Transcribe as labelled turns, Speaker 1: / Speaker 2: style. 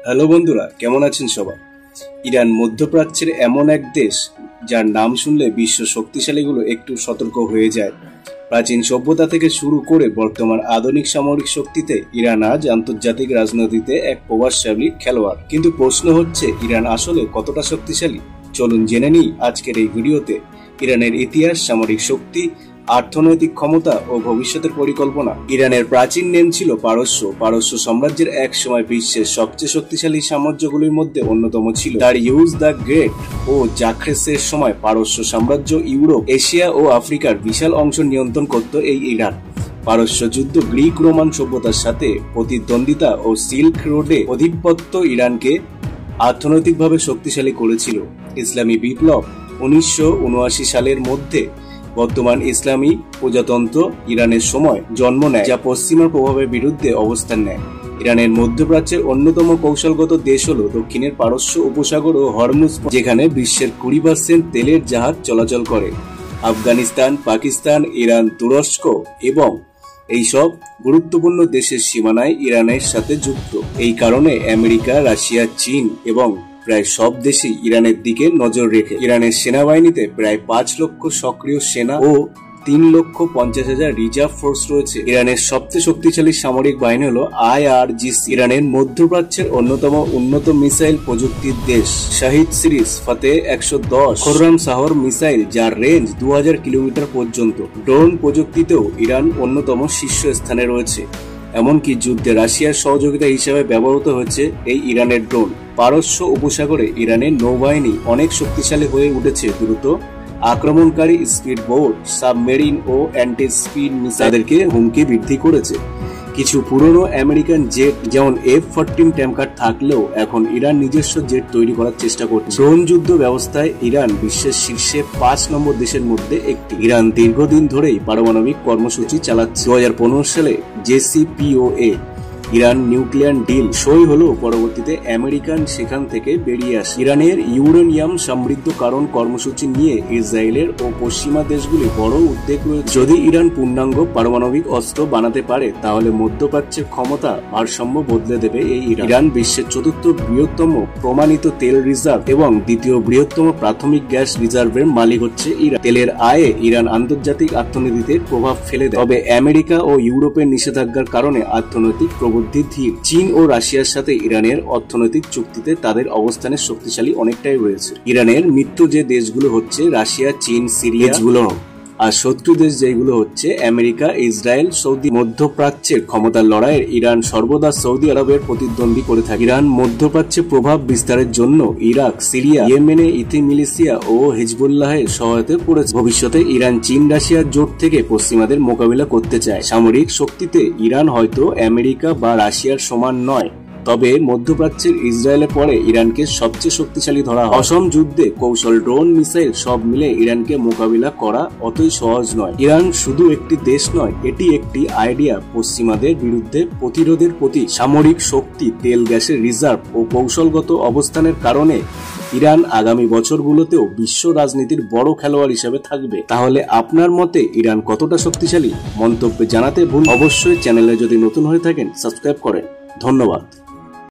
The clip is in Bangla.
Speaker 1: হ্যালো বন্ধুরা, কেমন আছেন সবাই? ইরান মধ্যপ্রাচ্যের এমন এক দেশ যার নাম শুনলে বিশ্ব শক্তিশালীগুলো একটু সতর্ক হয়ে যায়। প্রাচীন সভ্যতা থেকে শুরু করে বর্তমান আধুনিক সামরিক শক্তিতে ইরান আজ আন্তর্জাতিক রাজনীতিতে এক প্রভাবশালী খেলোয়াড়। কিন্তু প্রশ্ন হচ্ছে, ইরান আসলে কতটা শক্তিশালী? চলুন জেনে নিই আজকের এই ভিডিওতে ইরানের ইতিহাস, সামরিক শক্তি, অর্থনৈতিক ক্ষমতা ও ভবিষ্যতের পরিকল্পনা। ইরানের প্রাচীন নাম ছিল পারস্য। পারস্য সাম্রাজ্যের এক সময় বিশ্বের সবচেয়ে শক্তিশালী সাম্রাজ্যগুলির মধ্যে অন্যতম ছিল। দারিউস দ্য গ্রেট ও জাখরেসের সময় পারস্য সাম্রাজ্য ইউরোপ, এশিয়া ও আফ্রিকার বিশাল অংশ নিয়ন্ত্রণ করত এই ইরান। পারস্য যুদ্ধ, গ্রিক রোমান সভ্যতার সাথে প্রতিদ্বন্দ্বিতা ও সিল্ক রোডে আধিপত্য ইরানকে অর্থনৈতিকভাবে শক্তিশালী করেছিল। ইসলামী বিপ্লব 1979 সালের মধ্যে বর্তমান ইসলামী প্রজাতন্ত্র ইরানের সময় জন্ম নেয়, যা পশ্চিমা প্রভাবের বিরুদ্ধে অবস্থান নেয়। ইরানের মধ্যপ্রাচ্যের অন্যতম কৌশলগত দেশ হল দক্ষিণের পারস্য উপসাগর ও হরমুজ, যেখানে বিশ্বের 20% তেলের জাহাজ চলাচল করে। আফগানিস্তান, পাকিস্তান, ইরান, তুরস্ক এবং এইসব গুরুত্বপূর্ণ দেশের সীমানায় ইরানের সাথে যুক্ত। এই কারণে আমেরিকা, রাশিয়া, চীন এবং প্রায় সব দেশই ইরানের দিকে নজর রেখে। ইরানের সেনাবাহিনীতে প্রায় 5 লক্ষ সক্রিয় সেনা ও 3,50,000 রিজার্ভ ফোর্স রয়েছে। ইরানের সবচেয়ে শক্তিশালী সামরিক বাহিনী হল IRGC। ইরানের মধ্যপ্রাচ্যের অন্যতম উন্নত মিসাইল প্রযুক্তির দেশ। শাহিদ সিরিজ, ফাতেহ 110, খোররাম শাহর মিসাইল, যার রেঞ্জ 2000 কিলোমিটার পর্যন্ত। ড্রোন প্রযুক্তিতেও ইরান অন্যতম শীর্ষস্থানে রয়েছে। এমনকি যুদ্ধে রাশিয়ার সহযোগিতা হিসেবে ব্যবহৃত হচ্ছে এই ইরানের ড্রোন। পারস্য উপসাগরে ইরানের নৌবাহিনী অনেক শক্তিশালী হয়ে উঠেছে। দ্রুত আক্রমণকারী স্পিড বোট, সাবমেরিন ও অ্যান্টি স্পিড মিসাইলকে হুমকি বৃদ্ধি করেছে। কিছু পুরনো আমেরিকান জেট যেমন F-14 ট্যাঙ্কার থাকলেও এখন ইরান নিজস্ব জেট তৈরি করার চেষ্টা করছে। ড্রোন যুদ্ধ ব্যবস্থায় ইরান বিশ্বের শীর্ষে 5 নম্বর দেশের মধ্যে একটি। ইরান দীর্ঘদিন ধরেই পারমাণবিক কর্মসূচি চালাচ্ছে। 2015 সালে JCPOA ইরান নিউক্লিয়ার ডিল সই হলো। পরবর্তীতে আমেরিকান সেখান থেকে বেরিয়ে আসে। ইরানের ইউরেনিয়াম সমৃদ্ধকরণ কর্মসূচি নিয়ে ইসরায়েলের ও পশ্চিমা দেশগুলি বড় উদ্বেগ রয়েছে। যদি ইরান পূর্ণাঙ্গ পারমাণবিক অস্ত্র বানাতে পারে, তাহলে মধ্যপ্রাচ্যের ক্ষমতা ভারসাম্য বদলে দেবে এই ইরান। ইরান বিশ্বের 4র্থ বৃহত্তম প্রমাণিত তেল রিজার্ভ এবং 2য় বৃহত্তম প্রাথমিক গ্যাস রিজার্ভের মালিক হচ্ছে ইরান। তেলের আয়ে ইরান আন্তর্জাতিক অর্থনীতিতে প্রভাব ফেলে দেয়, তবে আমেরিকা ও ইউরোপের নিষেধাজ্ঞার কারণে অর্থনৈতিক প্রবৃদ্ধি ধীর। চীন ও রাশিয়ার সাথে ইরানের অর্থনৈতিক চুক্তিতে তাদের অবস্থানের শক্তিশালী অনেকটাই রয়েছে। ইরানের মিত্র যে দেশগুলো হচ্ছে রাশিয়া, চীন, সিরিয়া, দেশগুলো, আর শত্রু দেশ যেগুলো হচ্ছে আমেরিকা, ইসরায়েল, সৌদি। মধ্যপ্রাচ্যের ক্ষমতার লড়াইয়ে ইরান সর্বদা সৌদি আরবের প্রতিদ্বন্দ্বী করে থাকে। ইরান মধ্যপ্রাচ্যে প্রভাব বিস্তারের জন্য ইরাক, সিরিয়া, ইয়েমেনে ইথি মিলিশিয়া ও হিজবুল্লাহের সহায়তায় পড়েছে। ভবিষ্যতে ইরান চীন রাশিয়ার জোট থেকে পশ্চিমাদের মোকাবিলা করতে চায়। সামরিক শক্তিতে ইরান হয়তো আমেরিকা বা রাশিয়ার সমান নয়, তবে মধ্যপ্রাচ্যের ইসরায়েলের পরে ইরানকে সবচেয়ে শক্তিশালী ধরা হয়। অসম যুদ্ধে কৌশল, ড্রোন, মিসাইল সব মিলে ইরানকে মোকাবিলা করা অতই সহজ নয়। ইরান শুধু একটি দেশ নয়, এটি একটি আইডিয়া। পশ্চিমাদের বিরুদ্ধে প্রতিরোধের প্রতি সামরিক শক্তি, তেল, গ্যাসের রিজার্ভ ও কৌশলগত অবস্থানের কারণে ইরান আগামী বছরগুলোতেও বিশ্ব রাজনীতির বড় খেলোয়াড় হিসেবে থাকবে। তাহলে আপনার মতে ইরান কতটা শক্তিশালী? মন্তব্যে জানাতে ভুল। অবশ্যই চ্যানেলে যদি নতুন হয়ে থাকেন সাবস্ক্রাইব করেন। ধন্যবাদ।